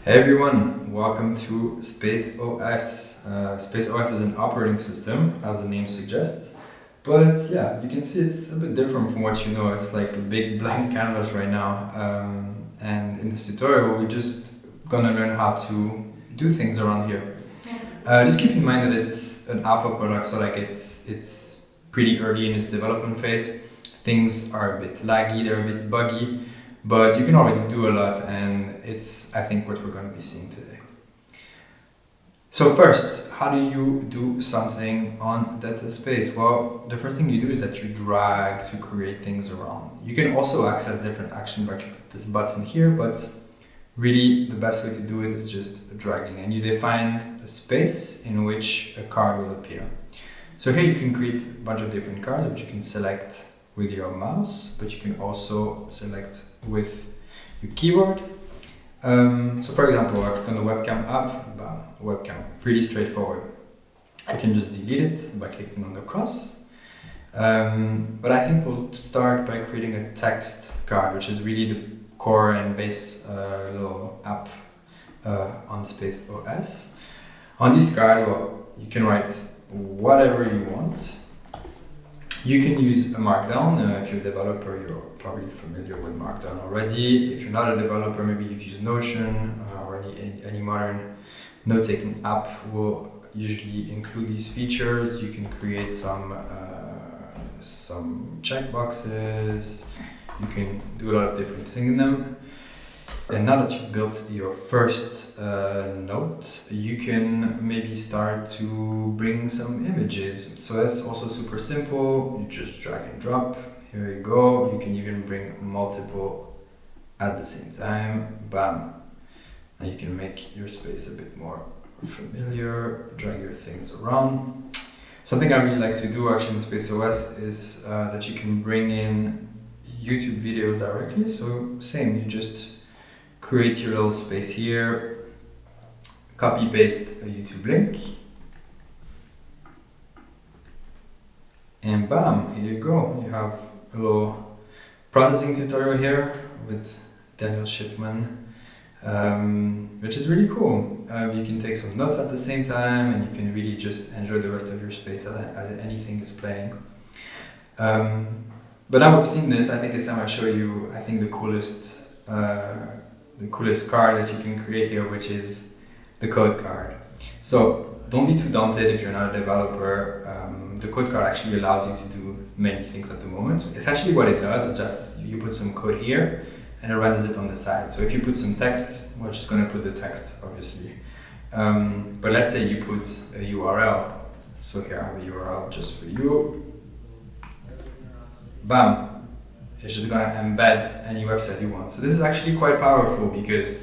Hey everyone, welcome to Space OS. Space OS is an operating system, as the name suggests. But you can see it's a bit different from what you know. It's like a big blank canvas right now. And in this tutorial, we're just gonna learn how to do things around here. Just keep in mind that it's an alpha product, so like it's pretty early in its development phase. Things are a bit laggy, they're a bit buggy, but you can already do a lot, and it's I think what we're going to be seeing today. So first, how do you do something on data space? Well, the first thing you do is that you drag to create things around. You can also access different action by clicking this button here, but really the best way to do it is just dragging, and you define a space in which a card will appear. So here you can create a bunch of different cards which you can select with your mouse, but you can also select with your keyboard. So for example, I click on the webcam app, bam, webcam, pretty straightforward. I can just delete it by clicking on the cross. But I think we'll start by creating a text card, which is really the core and base little app on Space OS. On this card, well, you can write whatever you want. You can use a Markdown. If you're a developer, you're probably familiar with Markdown already. If you're not a developer, maybe you've used Notion or any modern note-taking app will usually include these features. You can create some checkboxes. You can do a lot of different things in them. And now that you've built your first note, you can maybe start to bring some images. So that's also super simple. You just drag and drop. Here you go. You can even bring multiple at the same time. Bam. Now you can make your space a bit more familiar. Drag your things around. Something I really like to do actually in Space OS is that you can bring in YouTube videos directly. So same, you just create your little space here, copy paste a YouTube link, and bam, here you go. You have a little processing tutorial here with Daniel Schiffman, which is really cool. You can take some notes at the same time, and you can really just enjoy the rest of your space as anything is playing. But now we've seen this, I think it's time I show you, I think the coolest card that you can create here, which is the code card. So don't be too daunted if you're not a developer. The code card actually allows you to do many things at the moment. Essentially what it does is just you put some code here and it renders it on the side. So if you put some text, we're just going to put the text obviously. But let's say you put a URL. So here I have a URL just for you. Bam. It's just going to embed any website you want. So this is actually quite powerful because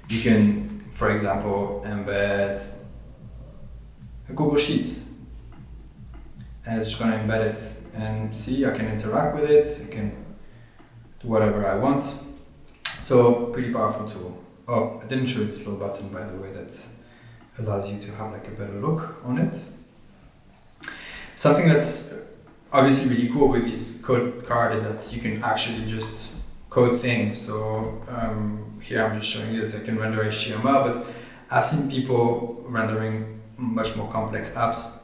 you can, for example, embed a Google Sheet. And it's just going to embed it. And see, I can interact with it. I can do whatever I want. So pretty powerful tool. Oh, I didn't show this little button, by the way, that allows you to have like a better look on it. Something that's obviously really cool with this code card is that you can actually just code things. So here I'm just showing you that I can render HTML, but I've seen people rendering much more complex apps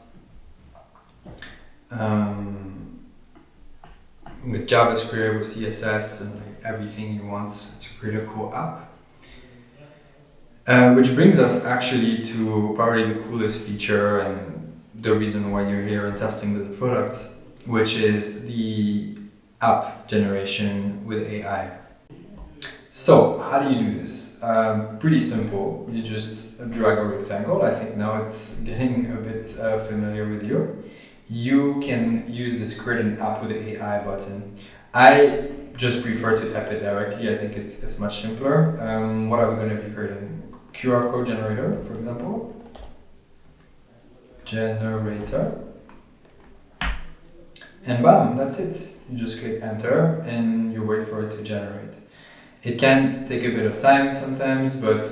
with JavaScript, with CSS, and like everything you want to create a cool app. Which brings us actually to probably the coolest feature and the reason why you're here and testing the product, which is the app generation with AI. So how do you do this? Pretty simple. You just drag a rectangle. I think now it's getting a bit familiar with you. You can use this create an app with the AI button. I just prefer to type it directly. I think it's much simpler. What are we going to be creating? QR code generator, for example. Generator. And bam, that's it. You just click enter and you wait for it to generate. It can take a bit of time sometimes, but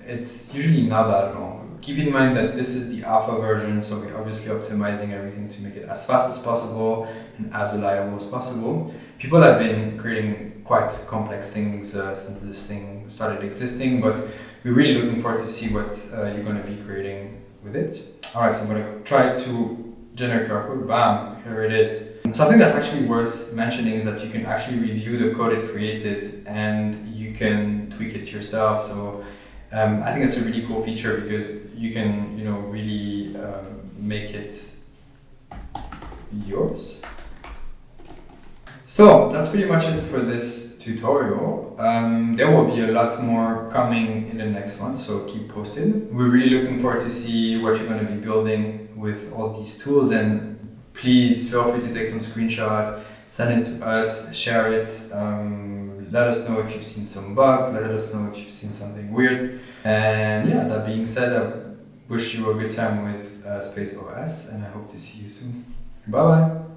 it's usually not that long. Keep in mind that this is the alpha version, so we're obviously optimizing everything to make it as fast as possible and as reliable as possible. People have been creating quite complex things since this thing started existing, but we're really looking forward to see what you're going to be creating with it. All right, so I'm going to try to generate QR code. Bam, here it is. Something that's actually worth mentioning is that you can actually review the code it created and you can tweak it yourself. So I think it's a really cool feature because you can, really make it yours. So that's pretty much it for this tutorial. There will be a lot more coming in the next one, so keep posted. We're really looking forward to see what you're going to be building with all these tools, and please feel free to take some screenshot, send it to us, share it. Let us know if you've seen some bugs, let us know if you've seen something weird. And yeah, that being said, I wish you a good time with Space OS, and I hope to see you soon. Bye bye.